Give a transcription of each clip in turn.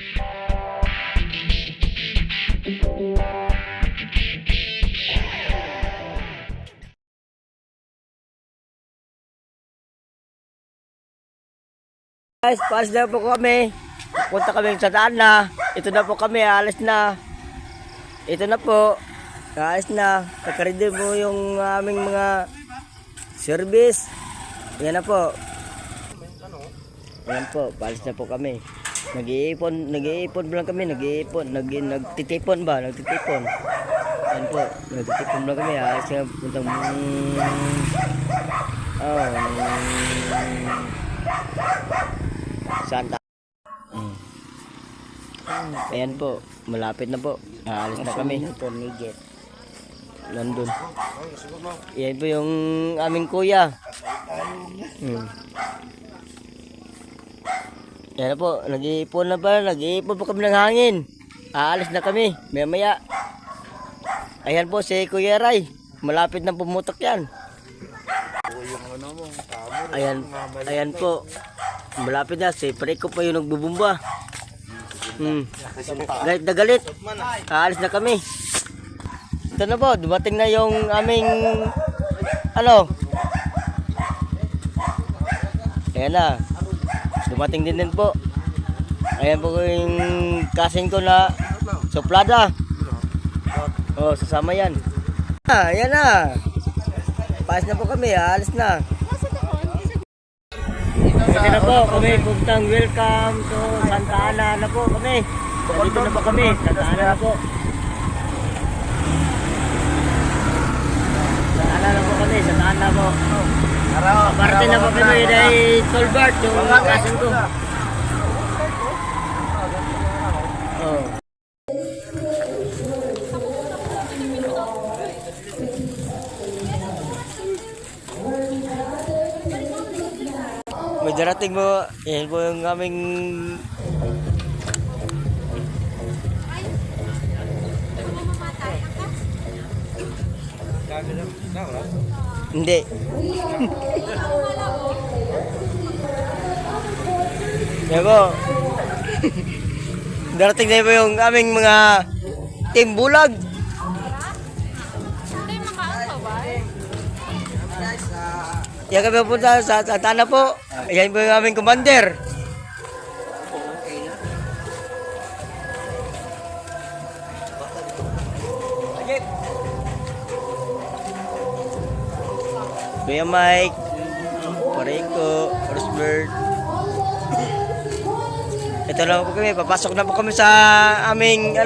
Guys, paalis na po kami. Punta kami sa daan na. Ito na po kami, alis na. Ito na po. Alis na. Nakaready po yung aming mga service. Yan na po. Yan po, paalis na po kami. Nag-iipon lang kami, nagtitipon ba? Nagtitipon. Yan po, nagtitipon lang kami. Alis na puntang Santa. Ayan po, malapit na po. Aalis na kami. London. Ayan po yung aming kuya. Ayan po, nag-iipon po kami ng hangin. Aalis na kami, maya. Ayan po si Kuya Ray. Malapit na pumutok yan. Ayan po. Malapit na, si Preko pa yung nagbubumba. Galit na galit. Aalis na kami. Ito na po, dumating na yung aming ayan na. Dumating din po. Ayan po yung kasing ko na suplada. Oh, sasama yan. Ayan na. Paas na po kami, aalis na. Ito na po kami, puntang welcome to Santa Ana na po kami. Dito na po kami, Santa Ana na po. Santa Ana na po kami, Santa Ana po. Parte na po kami dahil Tolbert, yung kasan ko. Oh. May darating mo, yan po yung aming hindi. Yan po. Darating na po yung aming mga team bulag. Yan kami pupunta sa Santa Ana po. Yan po yung aming commander. Kuya Mike, Pareko, Rosbert. Ito na po kami, papasok na po kami sa aming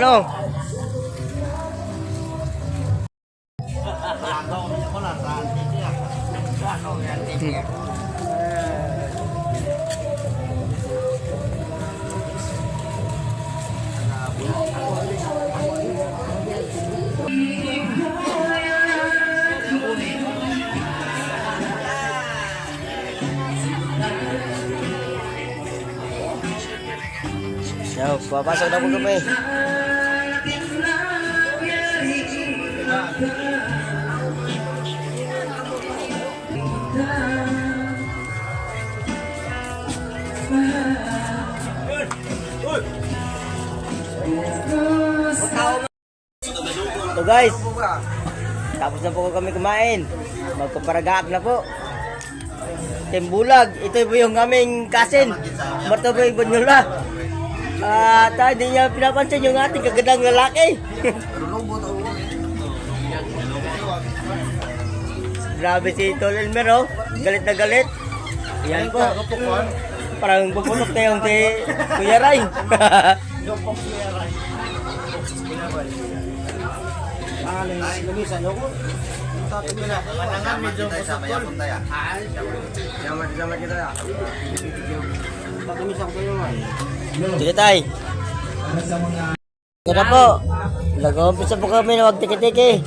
So, papasok na po kami. So guys, tapos na po kami kumain. Magpaparagaak na po. Timbulag, ito po yung aming kasin. Martoboy Bonyola. Hindi niya pinapansin yung ating kagandang lalaki. Grabe si Tol Elmer, oh. Galit na galit. Yan po. Parang bubunok na yung si Kuya Ray. Sige tay. Kaya po, nag-umpisa po kami na magtiki-tiki.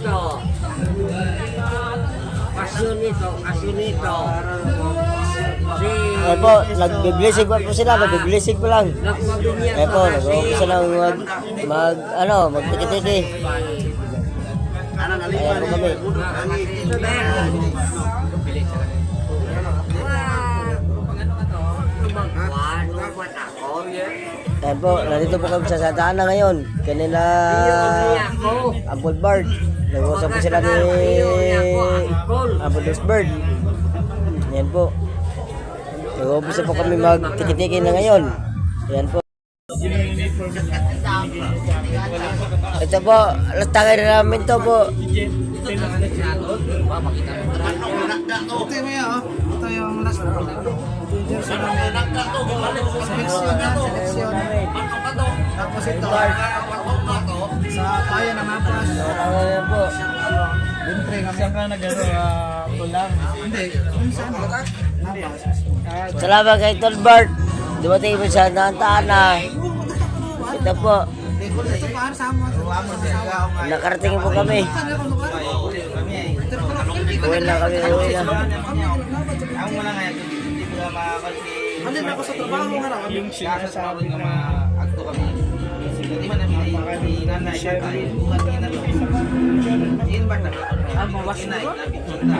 Kaya po, nag-blessing po sila, nag-blessing po lang. Kaya po, nag-umpisa lang magtiki-tiki. Ayan po kami. Ayan po, nandito po kami sa Santa Ana ngayon. Kanina Apple Bird. Nag-uusap po sila ni Apple Bird. Ayan po. Nag-umpisa po kami magtiki-tiki na ngayon. Ayan po. Ito po, latagay na namin to po. Ito yung maya, oh. Ito yung last jersey namin. Seleksyon yan, seleksyon. Tapos ito, sa kaya ng Mapas. Ayan po. Bintre kami. Saan ka nag-ano, tulang? Hindi, kung saan? Mapas. Salamat kay Tolbert. Dumating po sa Santa Ana. Ito po. Ito pa, sama. Nakarating po kami. Uwi na kami, uwi na. Ako mo lang ngayon, hindi ko na makakasi. Ano na ako sa trabaho nga na? Yung sinasabi na mag-acto kami. Hindi man namin nanay siya tayo. Buwan niya na ito. Yun ba na? Ang mawas na. Inabit kita.